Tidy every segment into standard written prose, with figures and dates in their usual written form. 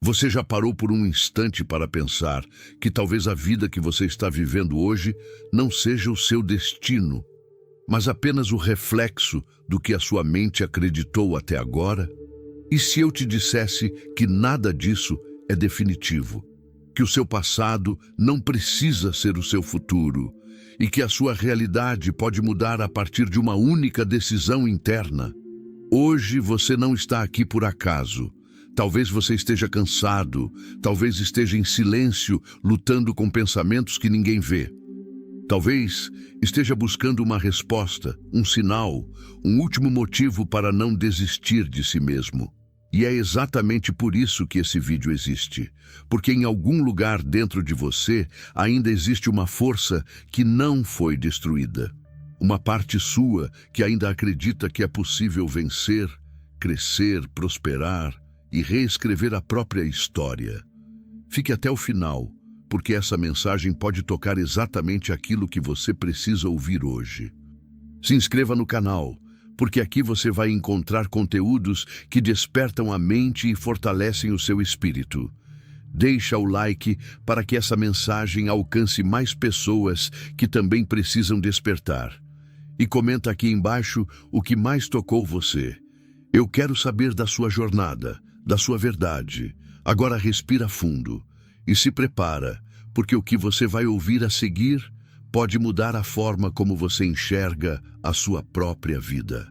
Você já parou por um instante para pensar que talvez a vida que você está vivendo hoje não seja o seu destino, mas apenas o reflexo do que a sua mente acreditou até agora? E se eu te dissesse que nada disso é definitivo, que o seu passado não precisa ser o seu futuro e que a sua realidade pode mudar a partir de uma única decisão interna? Hoje você não está aqui por acaso. Talvez você esteja cansado, talvez esteja em silêncio, lutando com pensamentos que ninguém vê. Talvez esteja buscando uma resposta, um sinal, um último motivo para não desistir de si mesmo. E é exatamente por isso que esse vídeo existe, porque em algum lugar dentro de você ainda existe uma força que não foi destruída. Uma parte sua que ainda acredita que é possível vencer, crescer, prosperar e reescrever a própria história. Fique até o final, porque essa mensagem pode tocar exatamente aquilo que você precisa ouvir hoje. Se inscreva no canal, porque aqui você vai encontrar conteúdos que despertam a mente e fortalecem o seu espírito. Deixa o like para que essa mensagem alcance mais pessoas que também precisam despertar. E comenta aqui embaixo o que mais tocou você. Eu quero saber da sua jornada, da sua verdade. Agora respira fundo e se prepara, porque o que você vai ouvir a seguir pode mudar a forma como você enxerga a sua própria vida.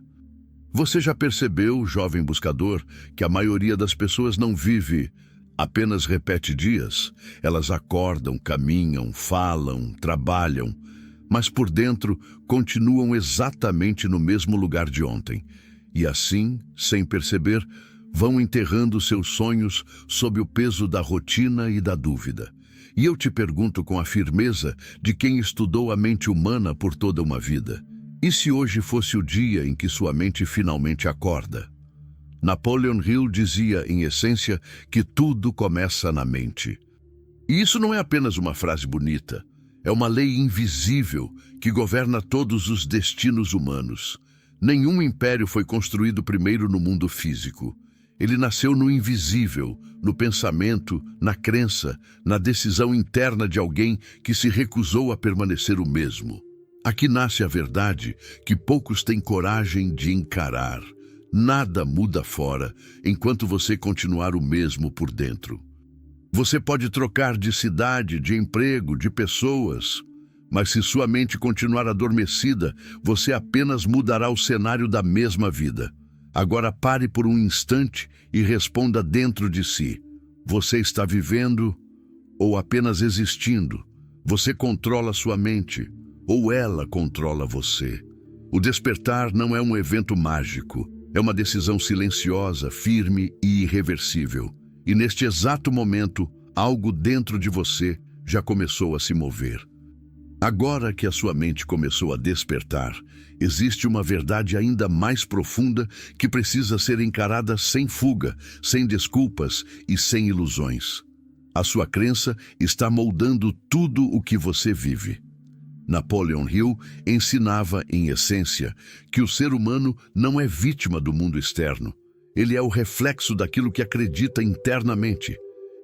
Você já percebeu, jovem buscador, que a maioria das pessoas não vive, apenas repete dias? Elas acordam, caminham, falam, trabalham, mas por dentro continuam exatamente no mesmo lugar de ontem. E assim, sem perceber, vão enterrando seus sonhos sob o peso da rotina e da dúvida. E eu te pergunto com a firmeza de quem estudou a mente humana por toda uma vida: e se hoje fosse o dia em que sua mente finalmente acorda? Napoleon Hill dizia, em essência, que tudo começa na mente. E isso não é apenas uma frase bonita, é uma lei invisível que governa todos os destinos humanos. Nenhum império foi construído primeiro no mundo físico. Ele nasceu no invisível, no pensamento, na crença, na decisão interna de alguém que se recusou a permanecer o mesmo. Aqui nasce a verdade que poucos têm coragem de encarar. Nada muda fora enquanto você continuar o mesmo por dentro. Você pode trocar de cidade, de emprego, de pessoas, mas se sua mente continuar adormecida, você apenas mudará o cenário da mesma vida. Agora pare por um instante e responda dentro de si: você está vivendo ou apenas existindo? Você controla sua mente ou ela controla você? O despertar não é um evento mágico, é uma decisão silenciosa, firme e irreversível. E neste exato momento, algo dentro de você já começou a se mover. Agora que a sua mente começou a despertar, existe uma verdade ainda mais profunda que precisa ser encarada sem fuga, sem desculpas e sem ilusões. A sua crença está moldando tudo o que você vive. Napoleon Hill ensinava, em essência, que o ser humano não é vítima do mundo externo. Ele é o reflexo daquilo que acredita internamente.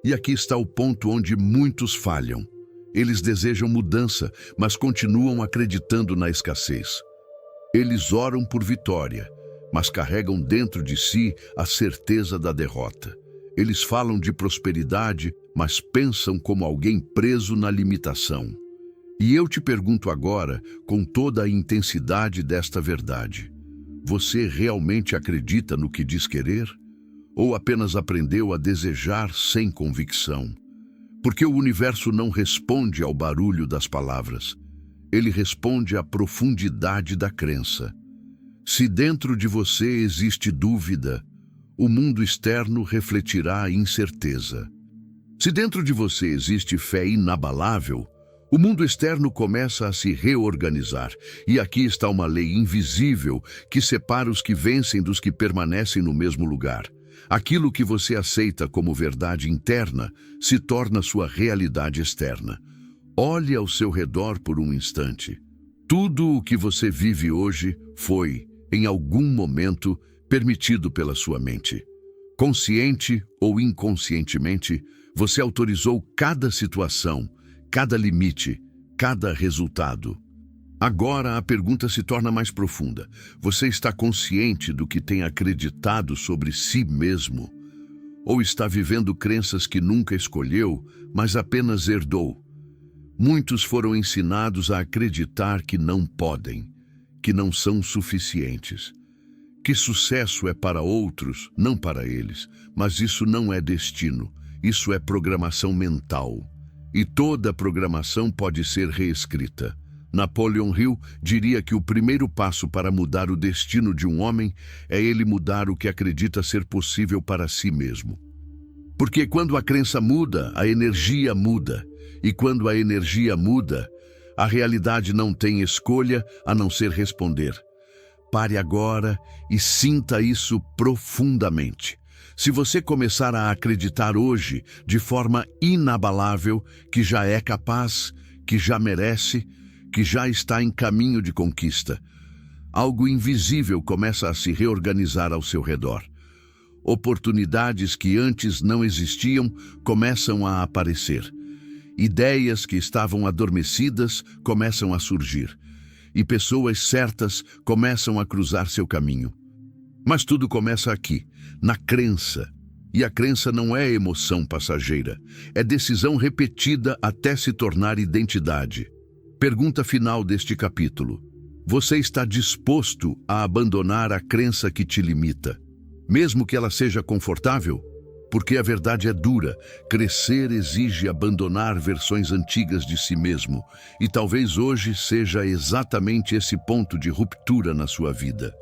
E aqui está o ponto onde muitos falham. Eles desejam mudança, mas continuam acreditando na escassez. Eles oram por vitória, mas carregam dentro de si a certeza da derrota. Eles falam de prosperidade, mas pensam como alguém preso na limitação. E eu te pergunto agora, com toda a intensidade desta verdade: você realmente acredita no que diz querer? Ou apenas aprendeu a desejar sem convicção? Porque o universo não responde ao barulho das palavras. Ele responde à profundidade da crença. Se dentro de você existe dúvida, o mundo externo refletirá a incerteza. Se dentro de você existe fé inabalável, o mundo externo começa a se reorganizar. E aqui está uma lei invisível que separa os que vencem dos que permanecem no mesmo lugar. Aquilo que você aceita como verdade interna se torna sua realidade externa. Olhe ao seu redor por um instante. Tudo o que você vive hoje foi, em algum momento, permitido pela sua mente. Consciente ou inconscientemente, você autorizou cada situação, cada limite, cada resultado. Agora a pergunta se torna mais profunda. Você está consciente do que tem acreditado sobre si mesmo? Ou está vivendo crenças que nunca escolheu, mas apenas herdou? Muitos foram ensinados a acreditar que não podem, que não são suficientes, que sucesso é para outros, não para eles. Mas isso não é destino, isso é programação mental. E toda programação pode ser reescrita. Napoleon Hill diria que o primeiro passo para mudar o destino de um homem é ele mudar o que acredita ser possível para si mesmo. Porque quando a crença muda, a energia muda. E quando a energia muda, a realidade não tem escolha a não ser responder. Pare agora e sinta isso profundamente. Se você começar a acreditar hoje, de forma inabalável, que já é capaz, que já merece, que já está em caminho de conquista, algo invisível começa a se reorganizar ao seu redor. Oportunidades que antes não existiam começam a aparecer. Ideias que estavam adormecidas começam a surgir. E pessoas certas começam a cruzar seu caminho. Mas tudo começa aqui, na crença. E a crença não é emoção passageira, é decisão repetida até se tornar identidade. Pergunta final deste capítulo: você está disposto a abandonar a crença que te limita, mesmo que ela seja confortável? Porque a verdade é dura. Crescer exige abandonar versões antigas de si mesmo. E talvez hoje seja exatamente esse ponto de ruptura na sua vida.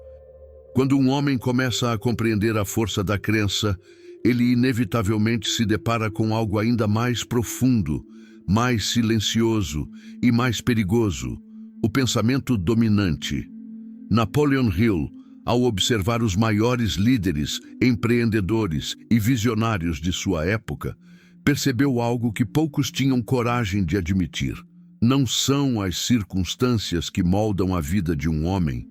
Quando um homem começa a compreender a força da crença, ele inevitavelmente se depara com algo ainda mais profundo, mais silencioso e mais perigoso: o pensamento dominante. Napoleon Hill, ao observar os maiores líderes, empreendedores e visionários de sua época, percebeu algo que poucos tinham coragem de admitir. Não são as circunstâncias que moldam a vida de um homem,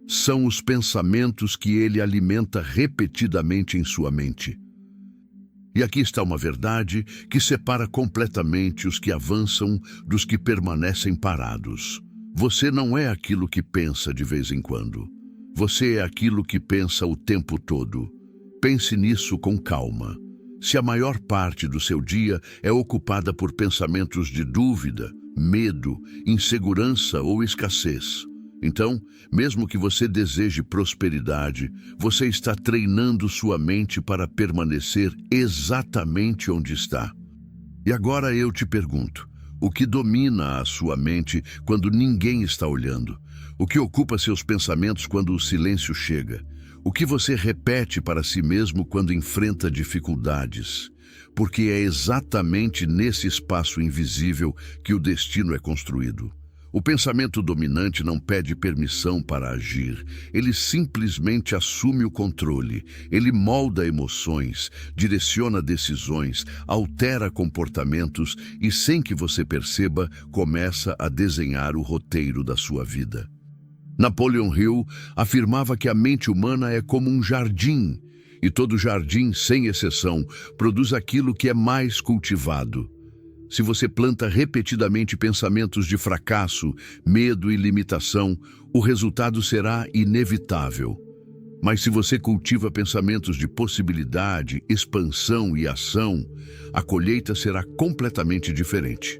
são os pensamentos que ele alimenta repetidamente em sua mente. E aqui está uma verdade que separa completamente os que avançam dos que permanecem parados. Você não é aquilo que pensa de vez em quando. Você é aquilo que pensa o tempo todo. Pense nisso com calma. Se a maior parte do seu dia é ocupada por pensamentos de dúvida, medo, insegurança ou escassez, então, mesmo que você deseje prosperidade, você está treinando sua mente para permanecer exatamente onde está. E agora eu te pergunto: o que domina a sua mente quando ninguém está olhando? O que ocupa seus pensamentos quando o silêncio chega? O que você repete para si mesmo quando enfrenta dificuldades? Porque é exatamente nesse espaço invisível que o destino é construído. O pensamento dominante não pede permissão para agir, ele simplesmente assume o controle, ele molda emoções, direciona decisões, altera comportamentos e, sem que você perceba, começa a desenhar o roteiro da sua vida. Napoleon Hill afirmava que a mente humana é como um jardim, e todo jardim, sem exceção, produz aquilo que é mais cultivado. Se você planta repetidamente pensamentos de fracasso, medo e limitação, o resultado será inevitável. Mas se você cultiva pensamentos de possibilidade, expansão e ação, a colheita será completamente diferente.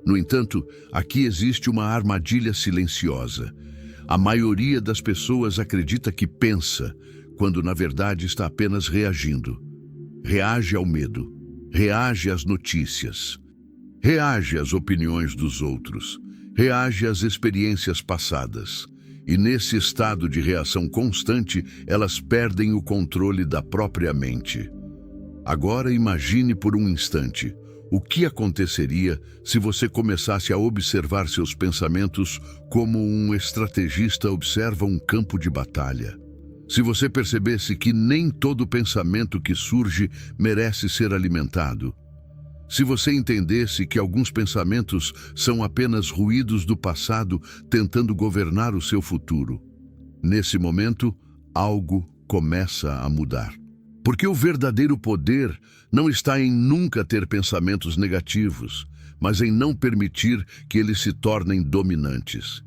No entanto, aqui existe uma armadilha silenciosa. A maioria das pessoas acredita que pensa, quando na verdade está apenas reagindo. Reage ao medo, reage às notícias, reage às opiniões dos outros, reage às experiências passadas. E nesse estado de reação constante, elas perdem o controle da própria mente. Agora imagine por um instante o que aconteceria se você começasse a observar seus pensamentos como um estrategista observa um campo de batalha. Se você percebesse que nem todo pensamento que surge merece ser alimentado. Se você entendesse que alguns pensamentos são apenas ruídos do passado tentando governar o seu futuro. Nesse momento, algo começa a mudar. Porque o verdadeiro poder não está em nunca ter pensamentos negativos, mas em não permitir que eles se tornem dominantes.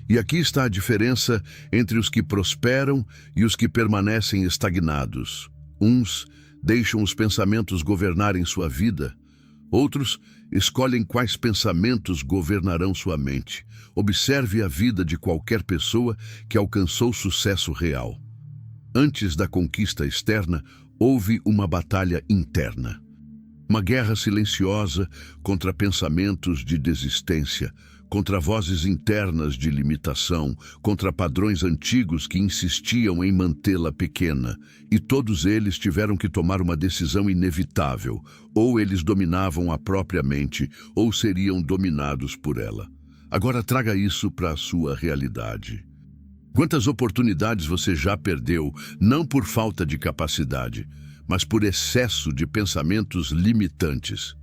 E aqui está a diferença entre os que prosperam e os que permanecem estagnados. Uns deixam os pensamentos governarem sua vida. Outros escolhem quais pensamentos governarão sua mente. Observe a vida de qualquer pessoa que alcançou sucesso real. Antes da conquista externa, houve uma batalha interna. Uma guerra silenciosa contra pensamentos de desistência, contra vozes internas de limitação, contra padrões antigos que insistiam em mantê-la pequena. E todos eles tiveram que tomar uma decisão inevitável. Ou eles dominavam a própria mente, ou seriam dominados por ela. Agora traga isso para a sua realidade. Quantas oportunidades você já perdeu, não por falta de capacidade, mas por excesso de pensamentos limitantes?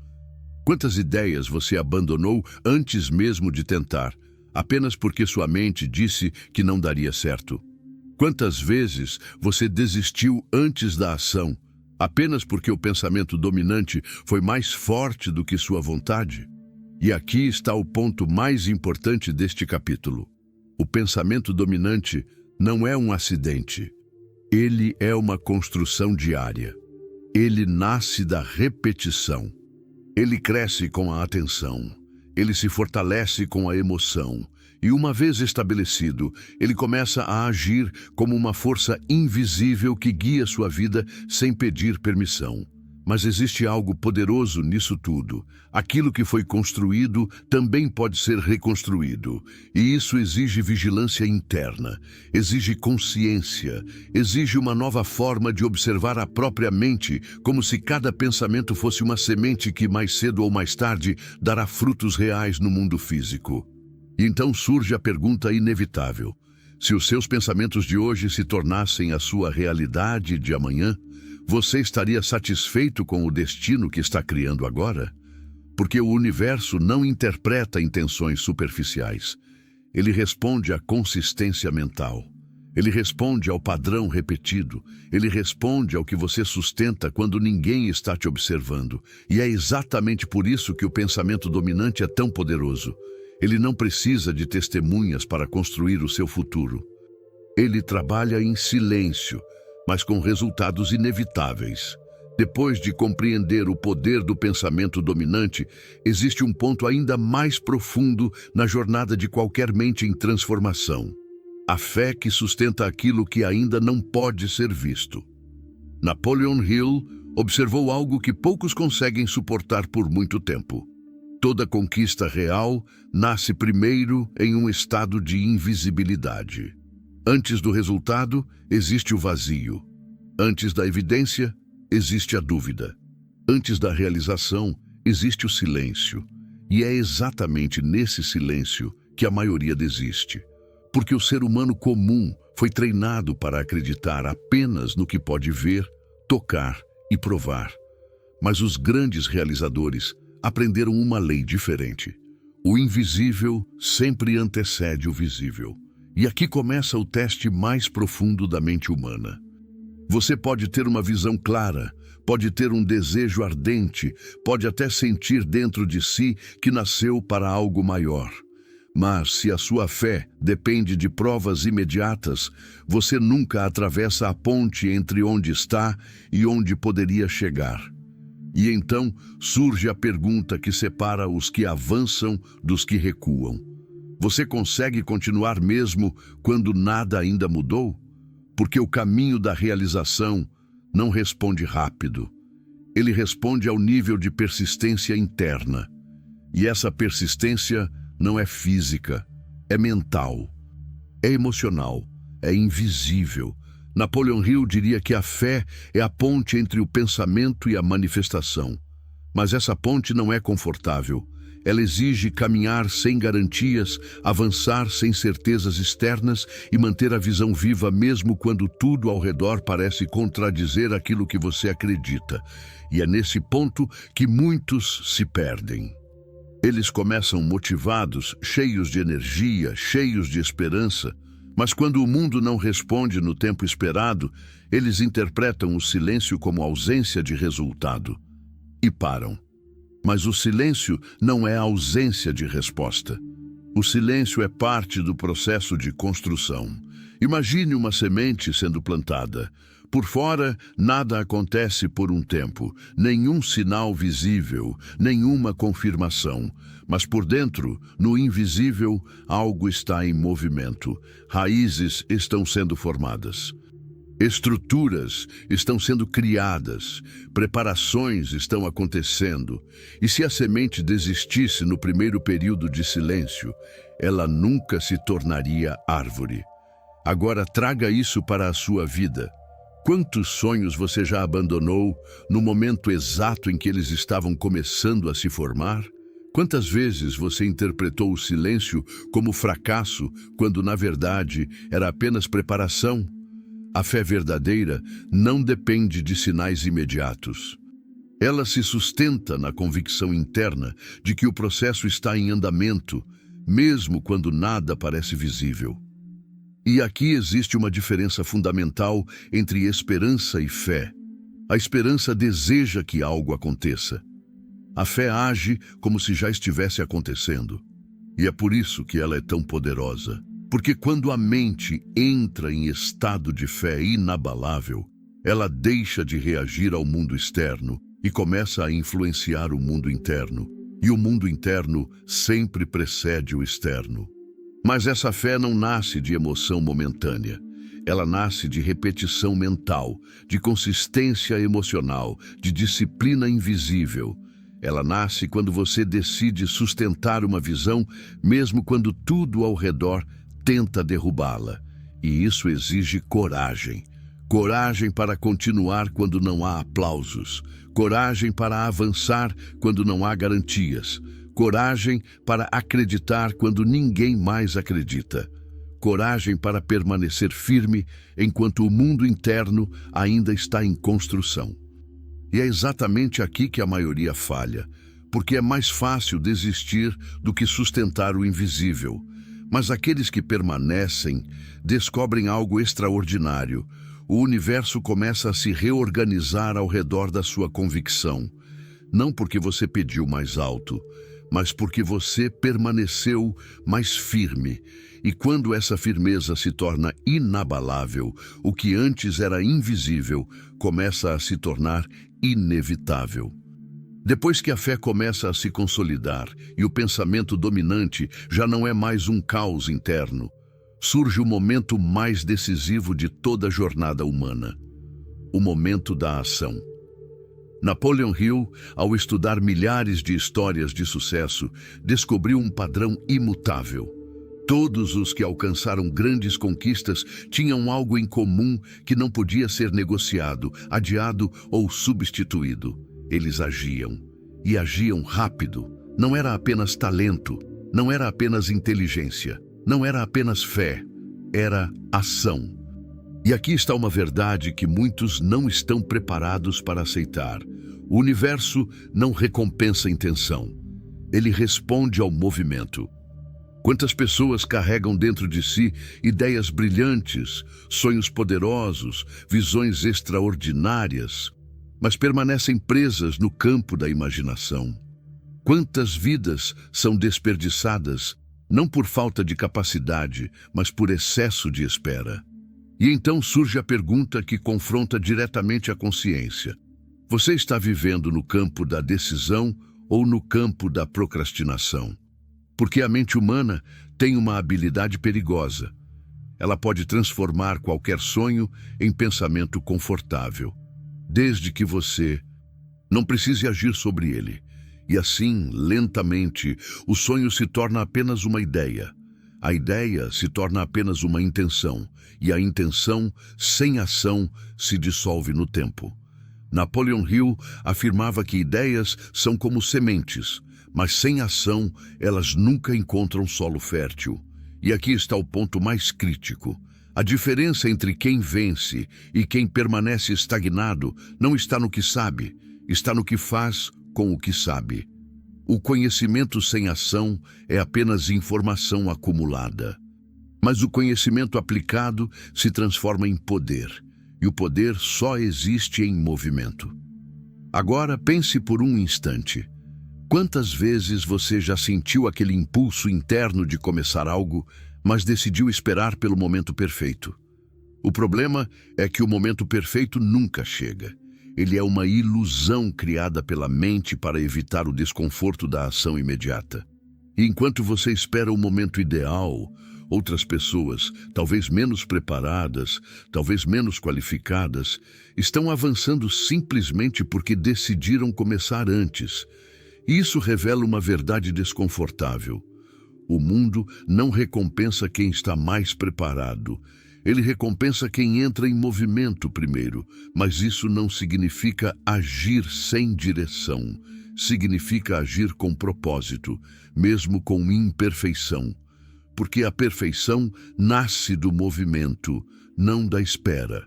Quantas ideias você abandonou antes mesmo de tentar, apenas porque sua mente disse que não daria certo? Quantas vezes você desistiu antes da ação, apenas porque o pensamento dominante foi mais forte do que sua vontade? E aqui está o ponto mais importante deste capítulo. O pensamento dominante não é um acidente. Ele é uma construção diária. Ele nasce da repetição. Ele cresce com a atenção. Ele se fortalece com a emoção. E uma vez estabelecido, ele começa a agir como uma força invisível que guia sua vida sem pedir permissão. Mas existe algo poderoso nisso tudo. Aquilo que foi construído também pode ser reconstruído. E isso exige vigilância interna, exige consciência, exige uma nova forma de observar a própria mente, como se cada pensamento fosse uma semente que mais cedo ou mais tarde dará frutos reais no mundo físico. E então surge a pergunta inevitável: se os seus pensamentos de hoje se tornassem a sua realidade de amanhã, você estaria satisfeito com o destino que está criando agora? Porque o universo não interpreta intenções superficiais. Ele responde à consistência mental. Ele responde ao padrão repetido. Ele responde ao que você sustenta quando ninguém está te observando. E é exatamente por isso que o pensamento dominante é tão poderoso. Ele não precisa de testemunhas para construir o seu futuro. Ele trabalha em silêncio, mas com resultados inevitáveis. Depois de compreender o poder do pensamento dominante, existe um ponto ainda mais profundo na jornada de qualquer mente em transformação: a fé que sustenta aquilo que ainda não pode ser visto. Napoleon Hill observou algo que poucos conseguem suportar por muito tempo. Toda conquista real nasce primeiro em um estado de invisibilidade. Antes do resultado, existe o vazio. Antes da evidência, existe a dúvida. Antes da realização, existe o silêncio. E é exatamente nesse silêncio que a maioria desiste. Porque o ser humano comum foi treinado para acreditar apenas no que pode ver, tocar e provar. Mas os grandes realizadores aprenderam uma lei diferente. O invisível sempre antecede o visível. E aqui começa o teste mais profundo da mente humana. Você pode ter uma visão clara, pode ter um desejo ardente, pode até sentir dentro de si que nasceu para algo maior. Mas se a sua fé depende de provas imediatas, você nunca atravessa a ponte entre onde está e onde poderia chegar. E então surge a pergunta que separa os que avançam dos que recuam. Você consegue continuar mesmo quando nada ainda mudou? Porque o caminho da realização não responde rápido. Ele responde ao nível de persistência interna. E essa persistência não é física, é mental, é emocional, é invisível. Napoleon Hill diria que a fé é a ponte entre o pensamento e a manifestação. Mas essa ponte não é confortável. Ela exige caminhar sem garantias, avançar sem certezas externas e manter a visão viva mesmo quando tudo ao redor parece contradizer aquilo que você acredita. E é nesse ponto que muitos se perdem. Eles começam motivados, cheios de energia, cheios de esperança, Mas quando o mundo não responde no tempo esperado, eles interpretam o silêncio como ausência de resultado e param. Mas o silêncio não é ausência de resposta. O silêncio é parte do processo de construção. Imagine uma semente sendo plantada. Por fora, nada acontece por um tempo, nenhum sinal visível, nenhuma confirmação. Mas por dentro, no invisível, algo está em movimento. Raízes estão sendo formadas. Estruturas estão sendo criadas, preparações estão acontecendo. E se a semente desistisse no primeiro período de silêncio, ela nunca se tornaria árvore. Agora traga isso para a sua vida. Quantos sonhos você já abandonou no momento exato em que eles estavam começando a se formar? Quantas vezes você interpretou o silêncio como fracasso, quando na verdade era apenas preparação? A fé verdadeira não depende de sinais imediatos. Ela se sustenta na convicção interna de que o processo está em andamento, mesmo quando nada parece visível. E aqui existe uma diferença fundamental entre esperança e fé. A esperança deseja que algo aconteça. A fé age como se já estivesse acontecendo. E é por isso que ela é tão poderosa. Porque quando a mente entra em estado de fé inabalável, ela deixa de reagir ao mundo externo e começa a influenciar o mundo interno. E o mundo interno sempre precede o externo. Mas essa fé não nasce de emoção momentânea. Ela nasce de repetição mental, de consistência emocional, de disciplina invisível. Ela nasce quando você decide sustentar uma visão, mesmo quando tudo ao redor tenta derrubá-la. E isso exige coragem. Coragem para continuar quando não há aplausos. Coragem para avançar quando não há garantias. Coragem para acreditar quando ninguém mais acredita. Coragem para permanecer firme enquanto o mundo interno ainda está em construção. E é exatamente aqui que a maioria falha, porque é mais fácil desistir do que sustentar o invisível. Mas aqueles que permanecem descobrem algo extraordinário. O universo começa a se reorganizar ao redor da sua convicção. Não porque você pediu mais alto, mas porque você permaneceu mais firme. E quando essa firmeza se torna inabalável, o que antes era invisível começa a se tornar inevitável. Depois que a fé começa a se consolidar e o pensamento dominante já não é mais um caos interno, surge o momento mais decisivo de toda a jornada humana, o momento da ação. Napoleon Hill, ao estudar milhares de histórias de sucesso, descobriu um padrão imutável. Todos os que alcançaram grandes conquistas tinham algo em comum que não podia ser negociado, adiado ou substituído. Eles agiam, e agiam rápido. Não era apenas talento, não era apenas inteligência, não era apenas fé, era ação. E aqui está uma verdade que muitos não estão preparados para aceitar. O universo não recompensa a intenção, ele responde ao movimento. Quantas pessoas carregam dentro de si ideias brilhantes, sonhos poderosos, visões extraordinárias, mas permanecem presas no campo da imaginação. Quantas vidas são desperdiçadas, não por falta de capacidade, mas por excesso de espera. E então surge a pergunta que confronta diretamente a consciência. Você está vivendo no campo da decisão ou no campo da procrastinação? Porque a mente humana tem uma habilidade perigosa. Ela pode transformar qualquer sonho em pensamento confortável, desde que você não precise agir sobre ele. E assim, lentamente, o sonho se torna apenas uma ideia. A ideia se torna apenas uma intenção, e a intenção, sem ação, se dissolve no tempo. Napoleon Hill afirmava que ideias são como sementes, mas sem ação, elas nunca encontram solo fértil. E aqui está o ponto mais crítico. A diferença entre quem vence e quem permanece estagnado não está no que sabe, está no que faz com o que sabe. O conhecimento sem ação é apenas informação acumulada. Mas o conhecimento aplicado se transforma em poder, e o poder só existe em movimento. Agora pense por um instante. Quantas vezes você já sentiu aquele impulso interno de começar algo, mas decidiu esperar pelo momento perfeito? O problema é que o momento perfeito nunca chega. Ele é uma ilusão criada pela mente para evitar o desconforto da ação imediata. E enquanto você espera o momento ideal, outras pessoas, talvez menos preparadas, talvez menos qualificadas, estão avançando simplesmente porque decidiram começar antes. E isso revela uma verdade desconfortável. O mundo não recompensa quem está mais preparado. Ele recompensa quem entra em movimento primeiro, mas isso não significa agir sem direção. Significa agir com propósito, mesmo com imperfeição. Porque a perfeição nasce do movimento, não da espera.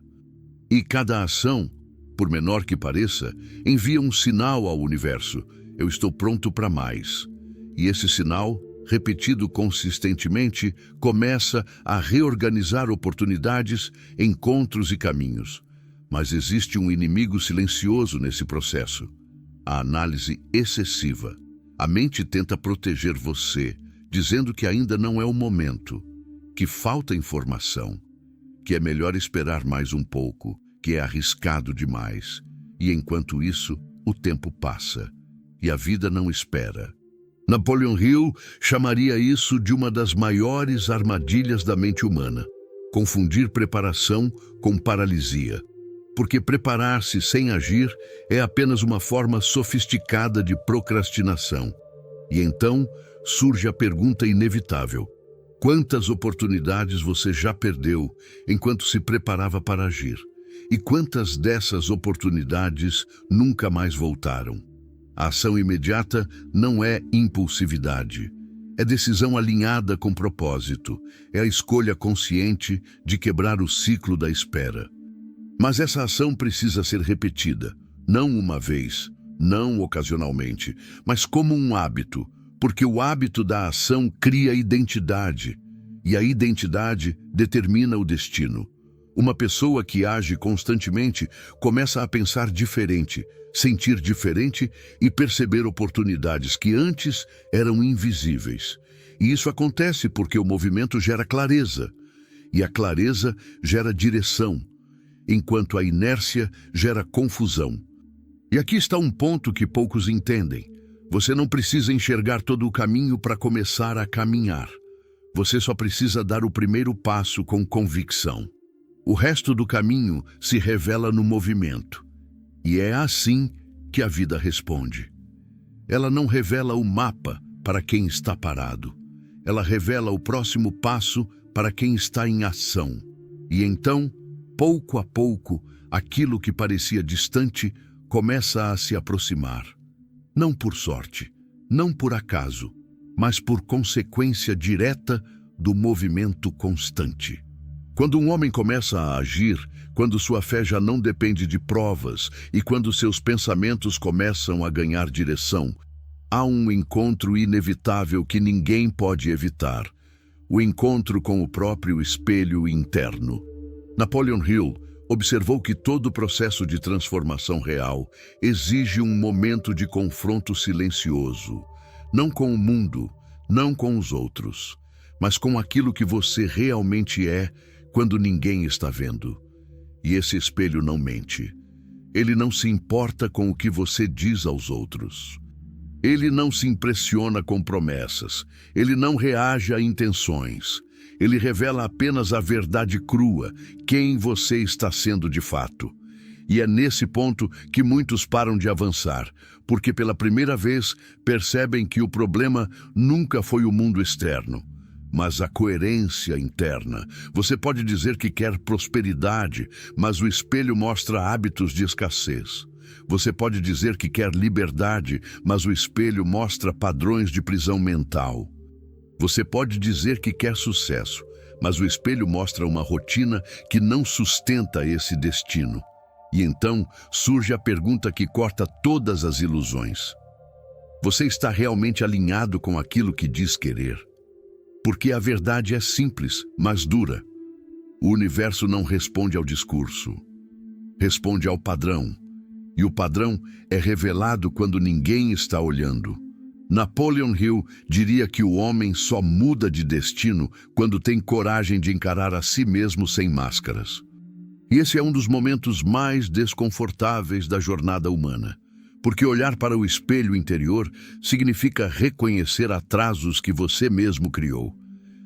E cada ação, por menor que pareça, envia um sinal ao universo. Eu estou pronto para mais. E esse sinal, repetido consistentemente, começa a reorganizar oportunidades, encontros e caminhos. Mas existe um inimigo silencioso nesse processo: a análise excessiva. A mente tenta proteger você, dizendo que ainda não é o momento, que falta informação, que é melhor esperar mais um pouco, que é arriscado demais. E enquanto isso, o tempo passa, e a vida não espera. Napoleon Hill chamaria isso de uma das maiores armadilhas da mente humana: confundir preparação com paralisia. Porque preparar-se sem agir é apenas uma forma sofisticada de procrastinação. E então surge a pergunta inevitável: quantas oportunidades você já perdeu enquanto se preparava para agir? E quantas dessas oportunidades nunca mais voltaram? A ação imediata não é impulsividade. É decisão alinhada com propósito. É a escolha consciente de quebrar o ciclo da espera. Mas essa ação precisa ser repetida, não uma vez, não ocasionalmente, mas como um hábito, porque o hábito da ação cria identidade, e a identidade determina o destino. Uma pessoa que age constantemente começa a pensar diferente, sentir diferente e perceber oportunidades que antes eram invisíveis. E isso acontece porque o movimento gera clareza, e a clareza gera direção, enquanto a inércia gera confusão. E aqui está um ponto que poucos entendem. Você não precisa enxergar todo o caminho para começar a caminhar. Você só precisa dar o primeiro passo com convicção. O resto do caminho se revela no movimento. E é assim que a vida responde. Ela não revela o mapa para quem está parado. Ela revela o próximo passo para quem está em ação. E então, pouco a pouco, aquilo que parecia distante começa a se aproximar. Não por sorte, não por acaso, mas por consequência direta do movimento constante. Quando um homem começa a agir, quando sua fé já não depende de provas e quando seus pensamentos começam a ganhar direção, há um encontro inevitável que ninguém pode evitar: o encontro com o próprio espelho interno. Napoleon Hill observou que todo processo de transformação real exige um momento de confronto silencioso, não com o mundo, não com os outros, mas com aquilo que você realmente é quando ninguém está vendo. E esse espelho não mente. Ele não se importa com o que você diz aos outros. Ele não se impressiona com promessas. Ele não reage a intenções. Ele revela apenas a verdade crua, quem você está sendo de fato. E é nesse ponto que muitos param de avançar, porque pela primeira vez percebem que o problema nunca foi o mundo externo, mas a coerência interna. Você pode dizer que quer prosperidade, mas o espelho mostra hábitos de escassez. Você pode dizer que quer liberdade, mas o espelho mostra padrões de prisão mental. Você pode dizer que quer sucesso, mas o espelho mostra uma rotina que não sustenta esse destino. E então surge a pergunta que corta todas as ilusões: você está realmente alinhado com aquilo que diz querer? Porque a verdade é simples, mas dura. O universo não responde ao discurso, responde ao padrão. E o padrão é revelado quando ninguém está olhando. Napoleon Hill diria que o homem só muda de destino quando tem coragem de encarar a si mesmo sem máscaras. E esse é um dos momentos mais desconfortáveis da jornada humana, porque olhar para o espelho interior significa reconhecer atrasos que você mesmo criou.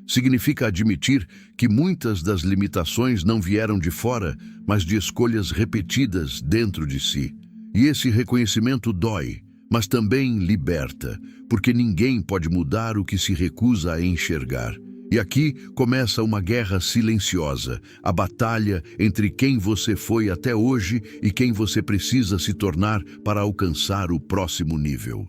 Significa admitir que muitas das limitações não vieram de fora, mas de escolhas repetidas dentro de si. E esse reconhecimento dói, mas também liberta, porque ninguém pode mudar o que se recusa a enxergar. E aqui começa uma guerra silenciosa, a batalha entre quem você foi até hoje e quem você precisa se tornar para alcançar o próximo nível.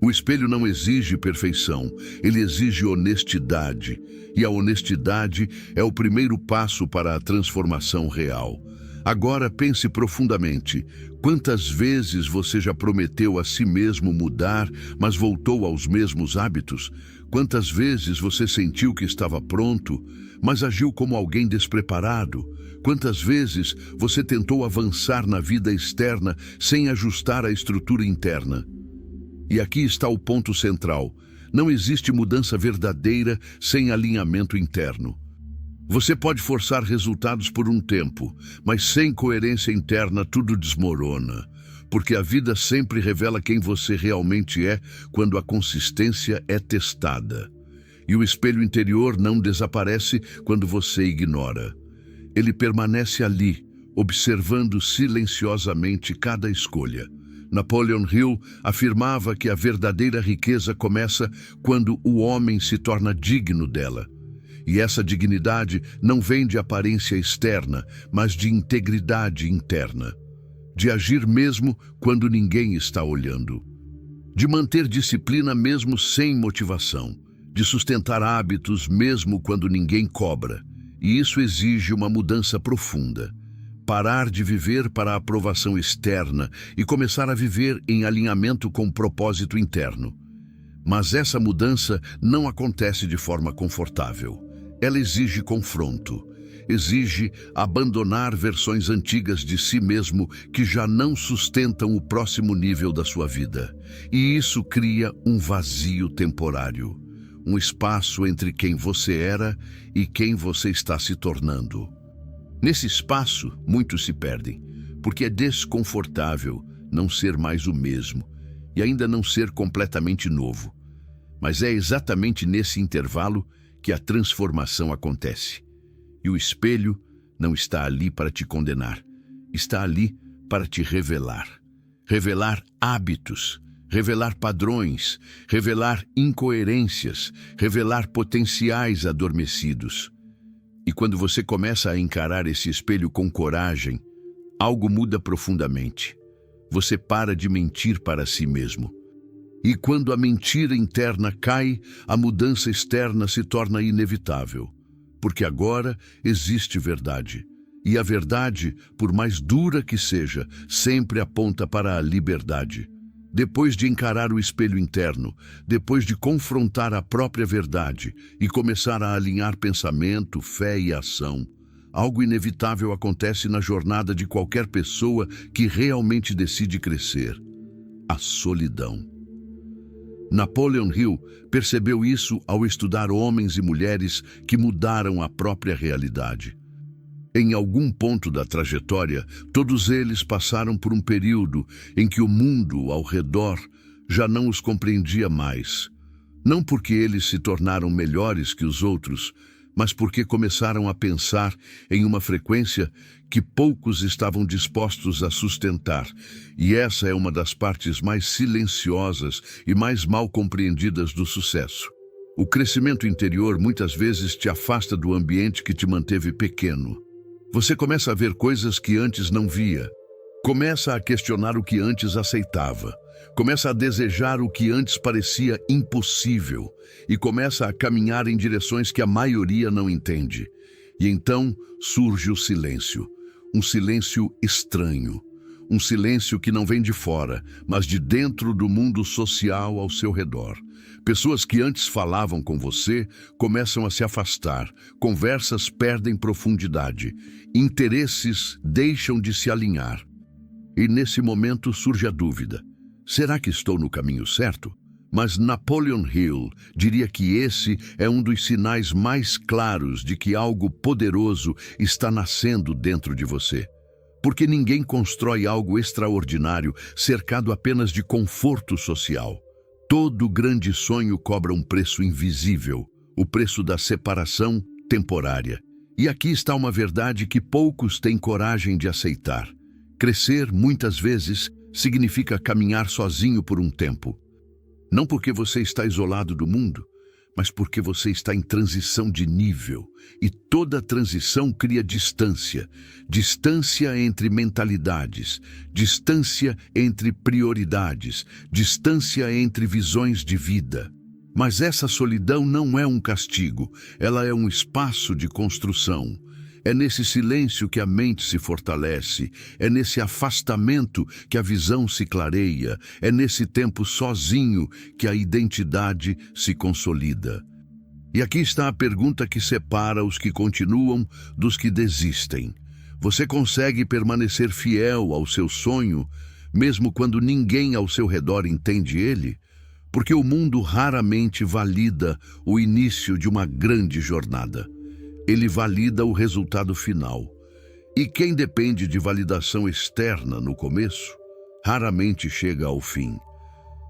O espelho não exige perfeição, ele exige honestidade, e a honestidade é o primeiro passo para a transformação real. Agora pense profundamente. Quantas vezes você já prometeu a si mesmo mudar, mas voltou aos mesmos hábitos? Quantas vezes você sentiu que estava pronto, mas agiu como alguém despreparado? Quantas vezes você tentou avançar na vida externa sem ajustar a estrutura interna? E aqui está o ponto central. Não existe mudança verdadeira sem alinhamento interno. Você pode forçar resultados por um tempo, mas sem coerência interna tudo desmorona, porque a vida sempre revela quem você realmente é quando a consistência é testada. E o espelho interior não desaparece quando você ignora. Ele permanece ali, observando silenciosamente cada escolha. Napoleon Hill afirmava que a verdadeira riqueza começa quando o homem se torna digno dela. E essa dignidade não vem de aparência externa, mas de integridade interna. De agir mesmo quando ninguém está olhando. De manter disciplina mesmo sem motivação. De sustentar hábitos mesmo quando ninguém cobra. E isso exige uma mudança profunda. Parar de viver para a aprovação externa e começar a viver em alinhamento com o propósito interno. Mas essa mudança não acontece de forma confortável. Ela exige confronto, exige abandonar versões antigas de si mesmo que já não sustentam o próximo nível da sua vida. E isso cria um vazio temporário, um espaço entre quem você era e quem você está se tornando. Nesse espaço, muitos se perdem, porque é desconfortável não ser mais o mesmo e ainda não ser completamente novo. Mas é exatamente nesse intervalo que a transformação acontece. E o espelho não está ali para te condenar, está ali para te revelar. Revelar hábitos, revelar padrões, revelar incoerências, revelar potenciais adormecidos. E quando você começa a encarar esse espelho com coragem, algo muda profundamente. Você para de mentir para si mesmo. E quando a mentira interna cai, a mudança externa se torna inevitável. Porque agora existe verdade. E a verdade, por mais dura que seja, sempre aponta para a liberdade. Depois de encarar o espelho interno, depois de confrontar a própria verdade e começar a alinhar pensamento, fé e ação, algo inevitável acontece na jornada de qualquer pessoa que realmente decide crescer: a solidão. Napoleon Hill percebeu isso ao estudar homens e mulheres que mudaram a própria realidade. Em algum ponto da trajetória, todos eles passaram por um período em que o mundo ao redor já não os compreendia mais. Não porque eles se tornaram melhores que os outros, mas porque começaram a pensar em uma frequência que poucos estavam dispostos a sustentar. E essa é uma das partes mais silenciosas e mais mal compreendidas do sucesso. O crescimento interior muitas vezes te afasta do ambiente que te manteve pequeno. Você começa a ver coisas que antes não via. Começa a questionar o que antes aceitava. Começa a desejar o que antes parecia impossível. E começa a caminhar em direções que a maioria não entende. E então surge o silêncio. Um silêncio estranho. Um silêncio que não vem de fora, mas de dentro do mundo social ao seu redor. Pessoas que antes falavam com você começam a se afastar, conversas perdem profundidade, interesses deixam de se alinhar. E nesse momento surge a dúvida: será que estou no caminho certo? Mas Napoleon Hill diria que esse é um dos sinais mais claros de que algo poderoso está nascendo dentro de você. Porque ninguém constrói algo extraordinário cercado apenas de conforto social. Todo grande sonho cobra um preço invisível, o preço da separação temporária. E aqui está uma verdade que poucos têm coragem de aceitar. Crescer, muitas vezes, significa caminhar sozinho por um tempo. Não porque você está isolado do mundo, mas porque você está em transição de nível. E toda transição cria distância. Distância entre mentalidades, distância entre prioridades, distância entre visões de vida. Mas essa solidão não é um castigo, ela é um espaço de construção. É nesse silêncio que a mente se fortalece, é nesse afastamento que a visão se clareia, é nesse tempo sozinho que a identidade se consolida. E aqui está a pergunta que separa os que continuam dos que desistem. Você consegue permanecer fiel ao seu sonho, mesmo quando ninguém ao seu redor entende ele? Porque o mundo raramente valida o início de uma grande jornada. Ele valida o resultado final. E quem depende de validação externa no começo, raramente chega ao fim.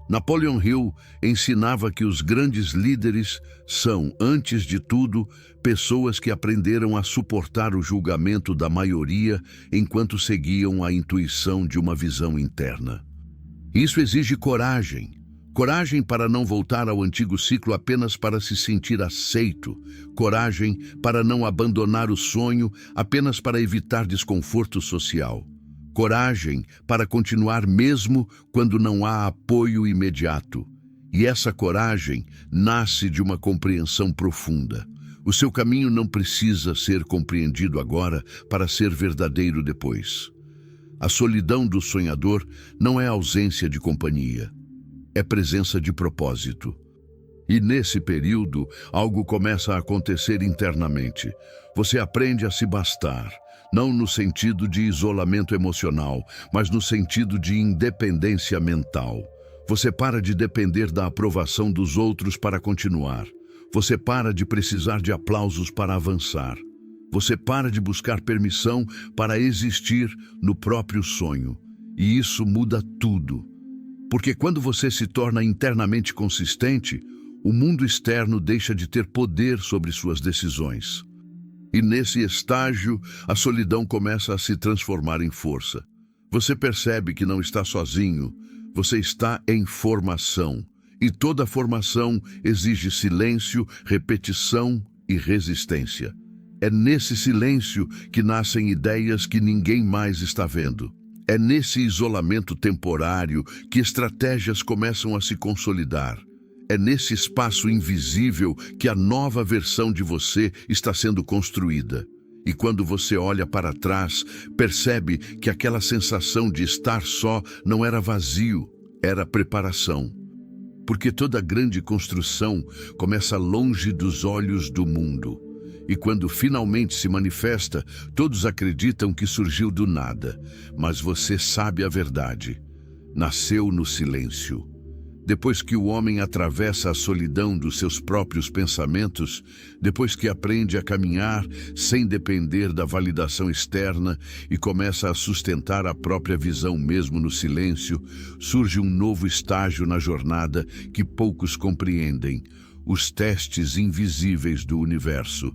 Napoleon Hill ensinava que os grandes líderes são, antes de tudo, pessoas que aprenderam a suportar o julgamento da maioria enquanto seguiam a intuição de uma visão interna. Isso exige coragem. Coragem para não voltar ao antigo ciclo apenas para se sentir aceito. Coragem para não abandonar o sonho apenas para evitar desconforto social. Coragem para continuar mesmo quando não há apoio imediato. E essa coragem nasce de uma compreensão profunda. O seu caminho não precisa ser compreendido agora para ser verdadeiro depois. A solidão do sonhador não é ausência de companhia. É presença de propósito. E nesse período, algo começa a acontecer internamente. Você aprende a se bastar, não no sentido de isolamento emocional, mas no sentido de independência mental. Você para de depender da aprovação dos outros para continuar. Você para de precisar de aplausos para avançar. Você para de buscar permissão para existir no próprio sonho. E isso muda tudo. Porque quando você se torna internamente consistente, o mundo externo deixa de ter poder sobre suas decisões. E nesse estágio, a solidão começa a se transformar em força. Você percebe que não está sozinho, você está em formação. E toda formação exige silêncio, repetição e resistência. É nesse silêncio que nascem ideias que ninguém mais está vendo. É nesse isolamento temporário que estratégias começam a se consolidar. É nesse espaço invisível que a nova versão de você está sendo construída. E quando você olha para trás, percebe que aquela sensação de estar só não era vazio, era preparação. Porque toda grande construção começa longe dos olhos do mundo. E quando finalmente se manifesta, todos acreditam que surgiu do nada. Mas você sabe a verdade. Nasceu no silêncio. Depois que o homem atravessa a solidão dos seus próprios pensamentos, depois que aprende a caminhar sem depender da validação externa e começa a sustentar a própria visão mesmo no silêncio, surge um novo estágio na jornada que poucos compreendem: os testes invisíveis do universo.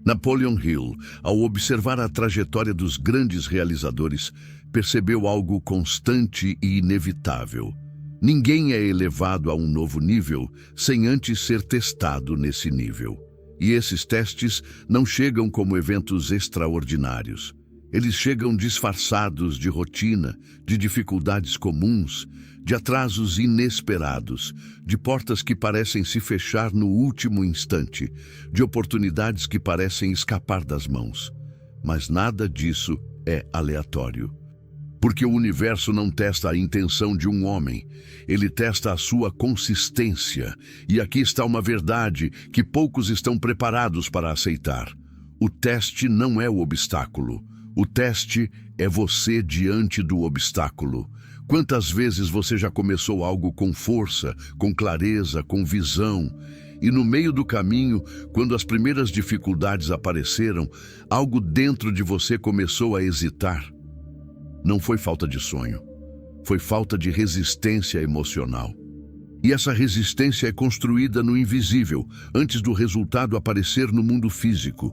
Napoleon Hill, ao observar a trajetória dos grandes realizadores, percebeu algo constante e inevitável. Ninguém é elevado a um novo nível sem antes ser testado nesse nível. E esses testes não chegam como eventos extraordinários. Eles chegam disfarçados de rotina, de dificuldades comuns, de atrasos inesperados, de portas que parecem se fechar no último instante, de oportunidades que parecem escapar das mãos. Mas nada disso é aleatório. Porque o universo não testa a intenção de um homem, ele testa a sua consistência. E aqui está uma verdade que poucos estão preparados para aceitar. O teste não é o obstáculo. O teste é você diante do obstáculo. Quantas vezes você já começou algo com força, com clareza, com visão, e no meio do caminho, quando as primeiras dificuldades apareceram, algo dentro de você começou a hesitar? Não foi falta de sonho, foi falta de resistência emocional. E essa resistência é construída no invisível, antes do resultado aparecer no mundo físico.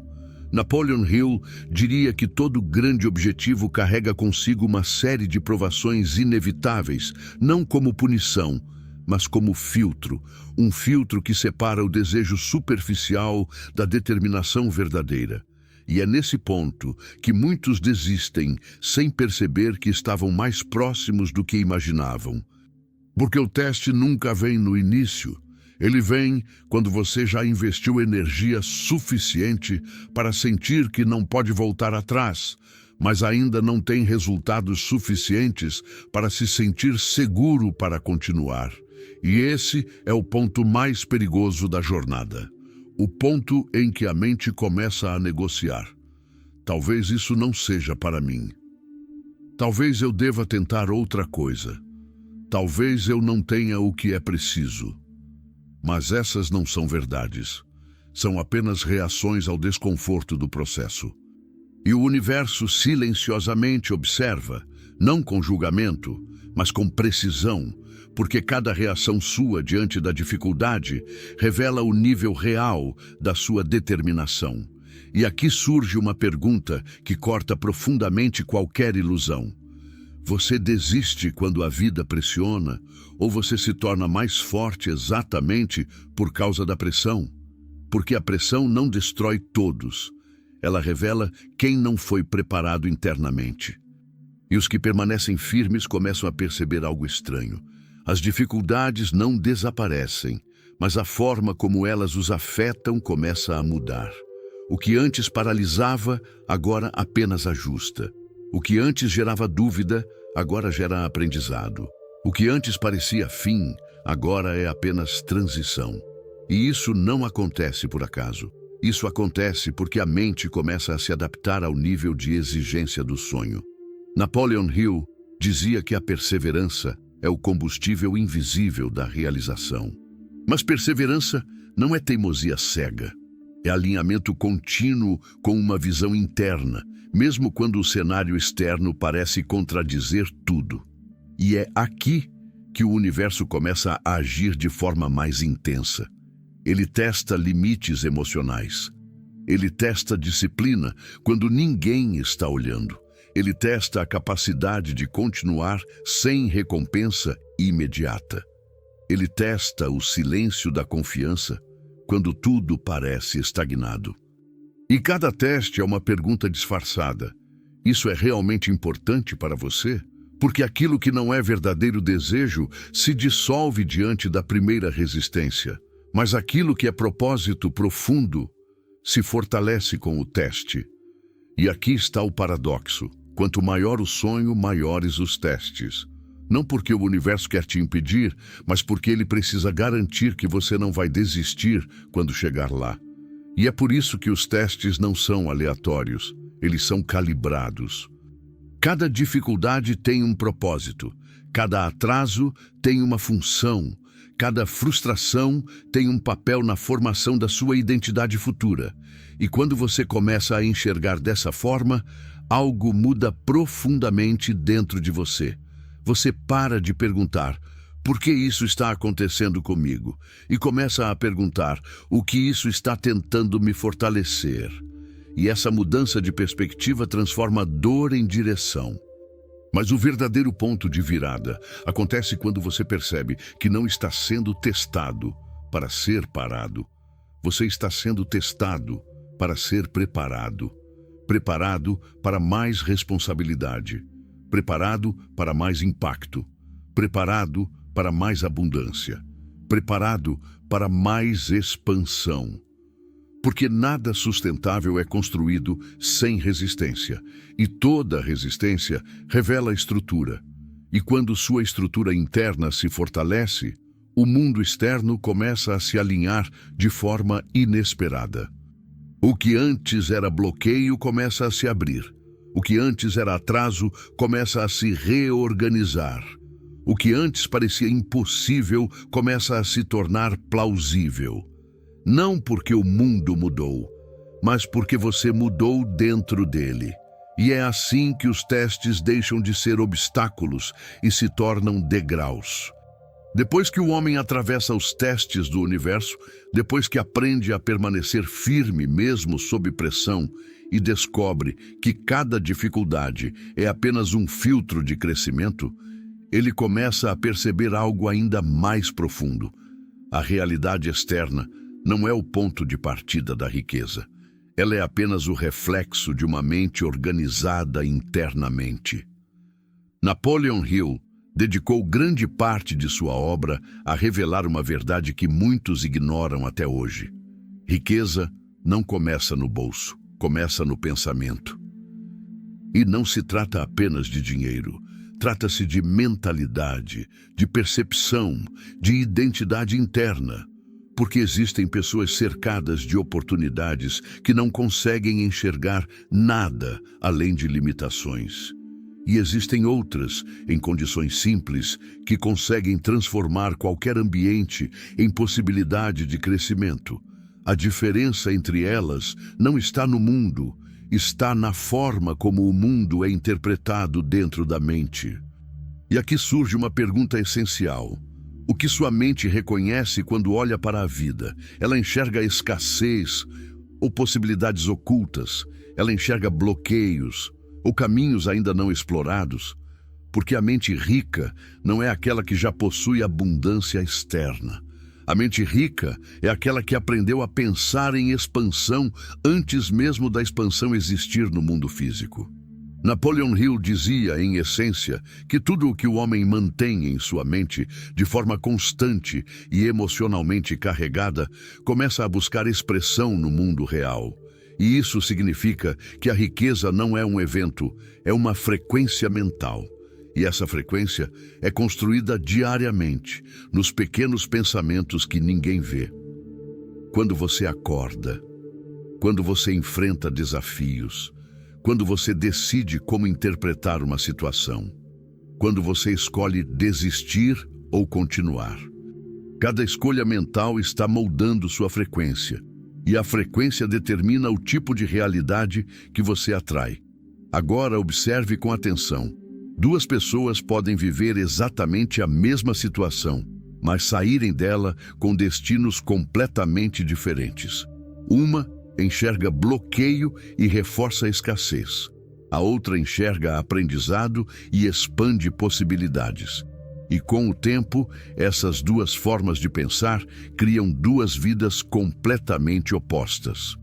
Napoleon Hill diria que todo grande objetivo carrega consigo uma série de provações inevitáveis, não como punição, mas como filtro, um filtro que separa o desejo superficial da determinação verdadeira. E é nesse ponto que muitos desistem sem perceber que estavam mais próximos do que imaginavam. Porque o teste nunca vem no início. Ele vem quando você já investiu energia suficiente para sentir que não pode voltar atrás, mas ainda não tem resultados suficientes para se sentir seguro para continuar. E esse é o ponto mais perigoso da jornada. O ponto em que a mente começa a negociar. Talvez isso não seja para mim. Talvez eu deva tentar outra coisa. Talvez eu não tenha o que é preciso. Mas essas não são verdades. São apenas reações ao desconforto do processo. E o universo silenciosamente observa, não com julgamento, mas com precisão, porque cada reação sua diante da dificuldade revela o nível real da sua determinação. E aqui surge uma pergunta que corta profundamente qualquer ilusão. Você desiste quando a vida pressiona, ou você se torna mais forte exatamente por causa da pressão? Porque a pressão não destrói todos. Ela revela quem não foi preparado internamente. E os que permanecem firmes começam a perceber algo estranho. As dificuldades não desaparecem, mas a forma como elas os afetam começa a mudar. O que antes paralisava, agora apenas ajusta. O que antes gerava dúvida, agora gera aprendizado. O que antes parecia fim, agora é apenas transição. E isso não acontece por acaso. Isso acontece porque a mente começa a se adaptar ao nível de exigência do sonho. Napoleon Hill dizia que a perseverança é o combustível invisível da realização. Mas perseverança não é teimosia cega. É alinhamento contínuo com uma visão interna, mesmo quando o cenário externo parece contradizer tudo. E é aqui que o universo começa a agir de forma mais intensa. Ele testa limites emocionais. Ele testa disciplina quando ninguém está olhando. Ele testa a capacidade de continuar sem recompensa imediata. Ele testa o silêncio da confiança quando tudo parece estagnado. E cada teste é uma pergunta disfarçada. Isso é realmente importante para você? Porque aquilo que não é verdadeiro desejo se dissolve diante da primeira resistência. Mas aquilo que é propósito profundo se fortalece com o teste. E aqui está o paradoxo. Quanto maior o sonho, maiores os testes. Não porque o universo quer te impedir, mas porque ele precisa garantir que você não vai desistir quando chegar lá. E é por isso que os testes não são aleatórios, eles são calibrados. Cada dificuldade tem um propósito, cada atraso tem uma função, cada frustração tem um papel na formação da sua identidade futura. E quando você começa a enxergar dessa forma, algo muda profundamente dentro de você. Você para de perguntar, por que isso está acontecendo comigo? E começa a perguntar, o que isso está tentando me fortalecer? E essa mudança de perspectiva transforma a dor em direção. Mas o verdadeiro ponto de virada acontece quando você percebe que não está sendo testado para ser parado. Você está sendo testado para ser preparado. Preparado para mais responsabilidade. Preparado para mais impacto. Preparado para mais abundância. Preparado para mais expansão. Porque nada sustentável é construído sem resistência, e toda resistência revela estrutura. E quando sua estrutura interna se fortalece, o mundo externo começa a se alinhar de forma inesperada. O que antes era bloqueio começa a se abrir. O que antes era atraso começa a se reorganizar. O que antes parecia impossível começa a se tornar plausível. Não porque o mundo mudou, mas porque você mudou dentro dele. E é assim que os testes deixam de ser obstáculos e se tornam degraus. Depois que o homem atravessa os testes do universo, depois que aprende a permanecer firme mesmo sob pressão e descobre que cada dificuldade é apenas um filtro de crescimento, ele começa a perceber algo ainda mais profundo. A realidade externa não é o ponto de partida da riqueza. Ela é apenas o reflexo de uma mente organizada internamente. Napoleon Hill dedicou grande parte de sua obra a revelar uma verdade que muitos ignoram até hoje. Riqueza não começa no bolso, começa no pensamento. E não se trata apenas de dinheiro. Trata-se de mentalidade, de percepção, de identidade interna. Porque existem pessoas cercadas de oportunidades que não conseguem enxergar nada além de limitações. E existem outras, em condições simples, que conseguem transformar qualquer ambiente em possibilidade de crescimento. A diferença entre elas não está no mundo, está na forma como o mundo é interpretado dentro da mente. E aqui surge uma pergunta essencial. O que sua mente reconhece quando olha para a vida? Ela enxerga escassez ou possibilidades ocultas? Ela enxerga bloqueios ou caminhos ainda não explorados? Porque a mente rica não é aquela que já possui abundância externa. A mente rica é aquela que aprendeu a pensar em expansão antes mesmo da expansão existir no mundo físico. Napoleon Hill dizia, em essência, que tudo o que o homem mantém em sua mente, de forma constante e emocionalmente carregada, começa a buscar expressão no mundo real. E isso significa que a riqueza não é um evento, é uma frequência mental. E essa frequência é construída diariamente, nos pequenos pensamentos que ninguém vê. Quando você acorda, quando você enfrenta desafios, quando você decide como interpretar uma situação, quando você escolhe desistir ou continuar. Cada escolha mental está moldando sua frequência, e a frequência determina o tipo de realidade que você atrai. Agora observe com atenção. Duas pessoas podem viver exatamente a mesma situação, mas saírem dela com destinos completamente diferentes. Uma enxerga bloqueio e reforça a escassez. A outra enxerga aprendizado e expande possibilidades. E com o tempo, essas duas formas de pensar criam duas vidas completamente opostas.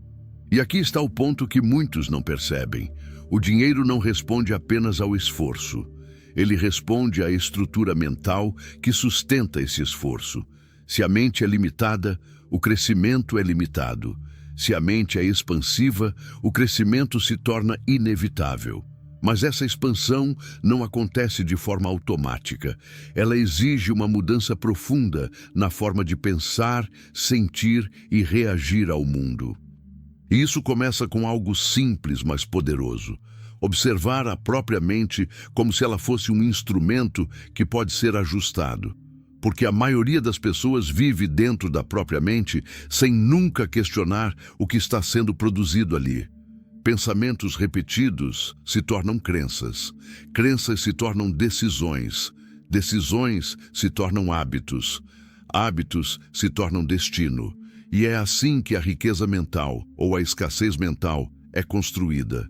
E aqui está o ponto que muitos não percebem. O dinheiro não responde apenas ao esforço. Ele responde à estrutura mental que sustenta esse esforço. Se a mente é limitada, o crescimento é limitado. Se a mente é expansiva, o crescimento se torna inevitável. Mas essa expansão não acontece de forma automática. Ela exige uma mudança profunda na forma de pensar, sentir e reagir ao mundo. E isso começa com algo simples, mas poderoso. Observar a própria mente como se ela fosse um instrumento que pode ser ajustado. Porque a maioria das pessoas vive dentro da própria mente sem nunca questionar o que está sendo produzido ali. Pensamentos repetidos se tornam crenças. Crenças se tornam decisões. Decisões se tornam hábitos. Hábitos se tornam destino. E é assim que a riqueza mental, ou a escassez mental, é construída.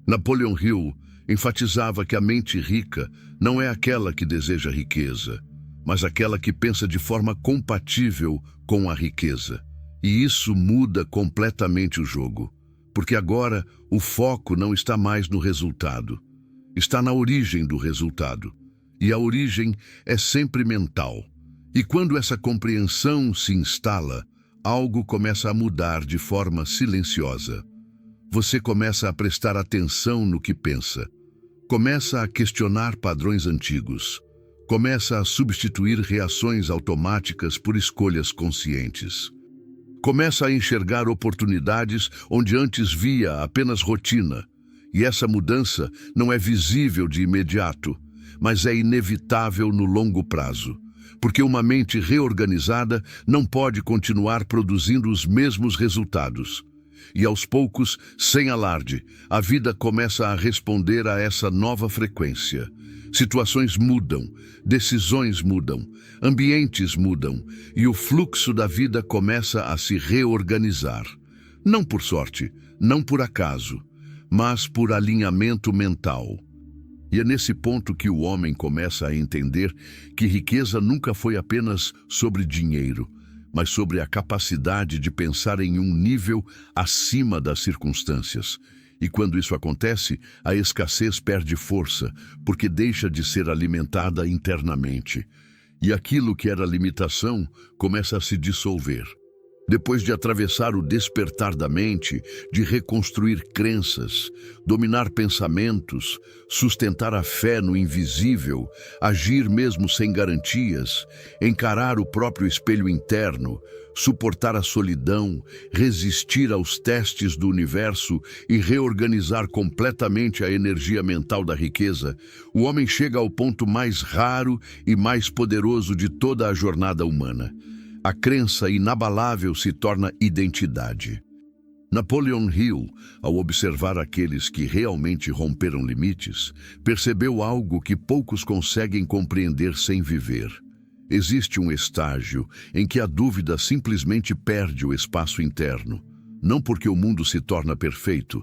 Napoleon Hill enfatizava que a mente rica não é aquela que deseja riqueza, mas aquela que pensa de forma compatível com a riqueza. E isso muda completamente o jogo, porque agora o foco não está mais no resultado, está na origem do resultado. E a origem é sempre mental. E quando essa compreensão se instala, algo começa a mudar de forma silenciosa. Você começa a prestar atenção no que pensa. Começa a questionar padrões antigos. Começa a substituir reações automáticas por escolhas conscientes. Começa a enxergar oportunidades onde antes via apenas rotina. E essa mudança não é visível de imediato, mas é inevitável no longo prazo. Porque uma mente reorganizada não pode continuar produzindo os mesmos resultados. E aos poucos, sem alarde, a vida começa a responder a essa nova frequência. Situações mudam, decisões mudam, ambientes mudam, e o fluxo da vida começa a se reorganizar. Não por sorte, não por acaso, mas por alinhamento mental. E é nesse ponto que o homem começa a entender que riqueza nunca foi apenas sobre dinheiro, mas sobre a capacidade de pensar em um nível acima das circunstâncias. E quando isso acontece, a escassez perde força, porque deixa de ser alimentada internamente. E aquilo que era limitação começa a se dissolver. Depois de atravessar o despertar da mente, de reconstruir crenças, dominar pensamentos, sustentar a fé no invisível, agir mesmo sem garantias, encarar o próprio espelho interno, suportar a solidão, resistir aos testes do universo e reorganizar completamente a energia mental da riqueza, o homem chega ao ponto mais raro e mais poderoso de toda a jornada humana. A crença inabalável se torna identidade. Napoleon Hill, ao observar aqueles que realmente romperam limites, percebeu algo que poucos conseguem compreender sem viver. Existe um estágio em que a dúvida simplesmente perde o espaço interno, não porque o mundo se torna perfeito,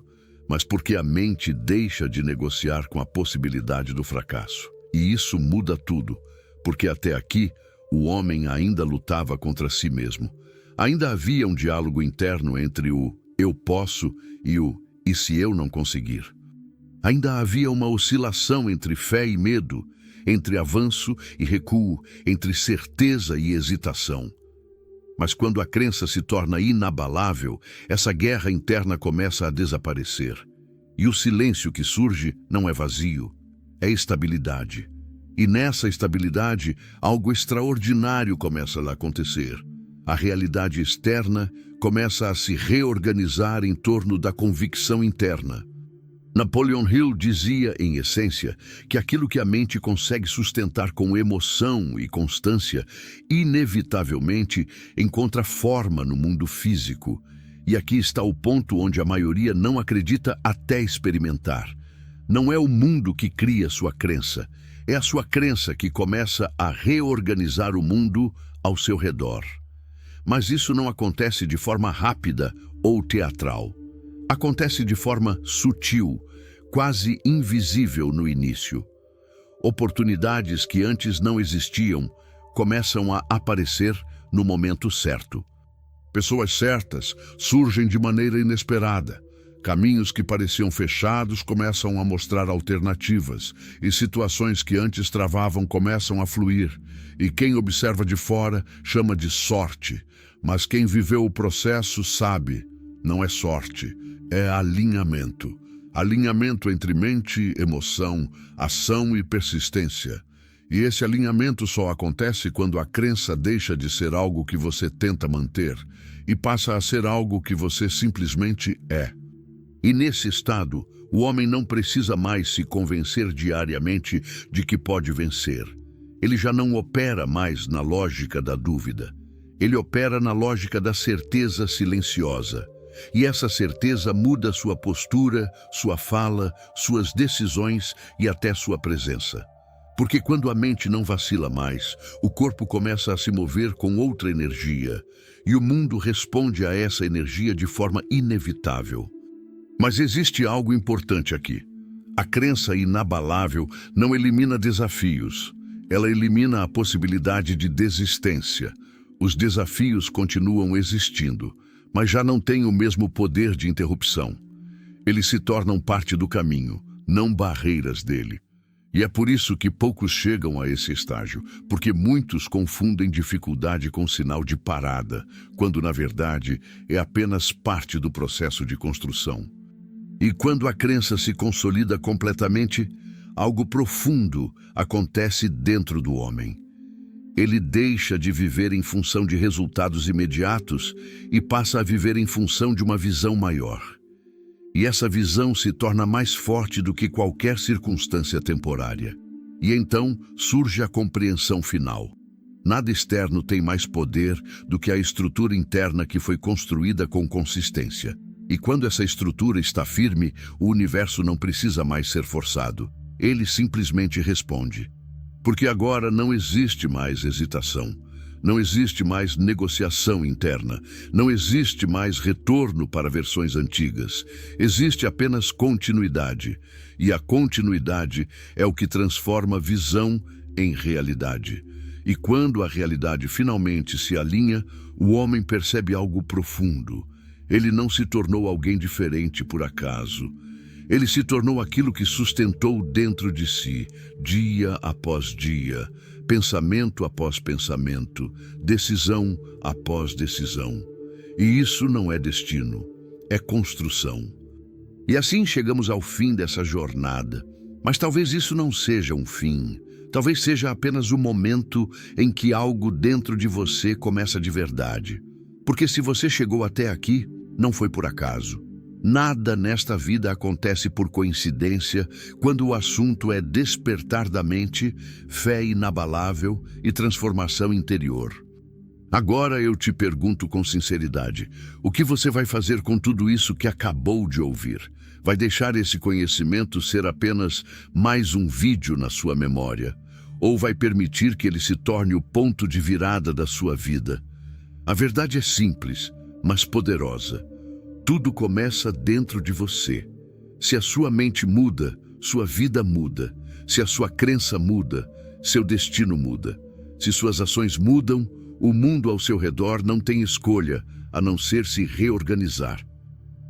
mas porque a mente deixa de negociar com a possibilidade do fracasso. E isso muda tudo, porque até aqui, o homem ainda lutava contra si mesmo. Ainda havia um diálogo interno entre o eu posso e o e se eu não conseguir. Ainda havia uma oscilação entre fé e medo, entre avanço e recuo, entre certeza e hesitação. Mas quando a crença se torna inabalável, essa guerra interna começa a desaparecer. E o silêncio que surge não é vazio, é estabilidade. E nessa estabilidade, algo extraordinário começa a acontecer. A realidade externa começa a se reorganizar em torno da convicção interna. Napoleon Hill dizia, em essência, que aquilo que a mente consegue sustentar com emoção e constância, inevitavelmente encontra forma no mundo físico. E aqui está o ponto onde a maioria não acredita até experimentar. Não é o mundo que cria sua crença. É a sua crença que começa a reorganizar o mundo ao seu redor. Mas isso não acontece de forma rápida ou teatral. Acontece de forma sutil, quase invisível no início. Oportunidades que antes não existiam começam a aparecer no momento certo. Pessoas certas surgem de maneira inesperada. Caminhos que pareciam fechados começam a mostrar alternativas, e situações que antes travavam começam a fluir. E quem observa de fora chama de sorte, mas quem viveu o processo sabe, não é sorte, é alinhamento. Alinhamento entre mente, emoção, ação e persistência. E esse alinhamento só acontece quando a crença deixa de ser algo que você tenta manter e passa a ser algo que você simplesmente é. E nesse estado, o homem não precisa mais se convencer diariamente de que pode vencer. Ele já não opera mais na lógica da dúvida. Ele opera na lógica da certeza silenciosa. E essa certeza muda sua postura, sua fala, suas decisões e até sua presença. Porque quando a mente não vacila mais, o corpo começa a se mover com outra energia, e o mundo responde a essa energia de forma inevitável. Mas existe algo importante aqui. A crença inabalável não elimina desafios. Ela elimina a possibilidade de desistência. Os desafios continuam existindo, mas já não têm o mesmo poder de interrupção. Eles se tornam parte do caminho, não barreiras dele. E é por isso que poucos chegam a esse estágio, porque muitos confundem dificuldade com sinal de parada, quando na verdade é apenas parte do processo de construção. E quando a crença se consolida completamente, algo profundo acontece dentro do homem. Ele deixa de viver em função de resultados imediatos e passa a viver em função de uma visão maior. E essa visão se torna mais forte do que qualquer circunstância temporária. E então surge a compreensão final. Nada externo tem mais poder do que a estrutura interna que foi construída com consistência. E quando essa estrutura está firme, o universo não precisa mais ser forçado. Ele simplesmente responde. Porque agora não existe mais hesitação. Não existe mais negociação interna, não existe mais retorno para versões antigas. Existe apenas continuidade, e a continuidade é o que transforma visão em realidade. E quando a realidade finalmente se alinha, o homem percebe algo profundo. Ele não se tornou alguém diferente por acaso. Ele se tornou aquilo que sustentou dentro de si, dia após dia, pensamento após pensamento, decisão após decisão. E isso não é destino, é construção. E assim chegamos ao fim dessa jornada. Mas talvez isso não seja um fim. Talvez seja apenas o momento em que algo dentro de você começa de verdade. Porque se você chegou até aqui, não foi por acaso. Nada nesta vida acontece por coincidência quando o assunto é despertar da mente, fé inabalável e transformação interior. Agora eu te pergunto com sinceridade, o que você vai fazer com tudo isso que acabou de ouvir? Vai deixar esse conhecimento ser apenas mais um vídeo na sua memória? Ou vai permitir que ele se torne o ponto de virada da sua vida? A verdade é simples, mas poderosa. Tudo começa dentro de você. Se a sua mente muda, sua vida muda. Se a sua crença muda, seu destino muda. Se suas ações mudam, o mundo ao seu redor não tem escolha, a não ser se reorganizar.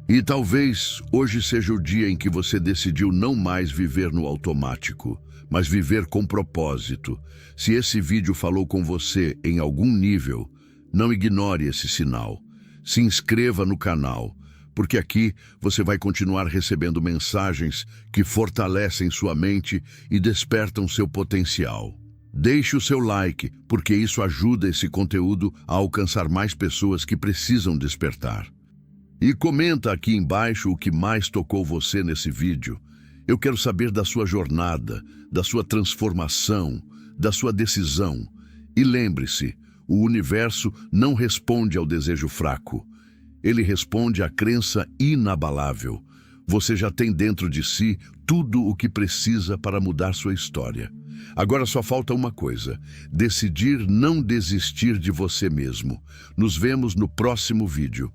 E talvez hoje seja o dia em que você decidiu não mais viver no automático, mas viver com propósito. Se esse vídeo falou com você em algum nível, não ignore esse sinal. Se inscreva no canal, porque aqui você vai continuar recebendo mensagens que fortalecem sua mente e despertam seu potencial. Deixe o seu like, porque isso ajuda esse conteúdo a alcançar mais pessoas que precisam despertar. E comenta aqui embaixo o que mais tocou você nesse vídeo. Eu quero saber da sua jornada, da sua transformação, da sua decisão. E lembre-se, o universo não responde ao desejo fraco. Ele responde à crença inabalável. Você já tem dentro de si tudo o que precisa para mudar sua história. Agora só falta uma coisa: decidir não desistir de você mesmo. Nos vemos no próximo vídeo.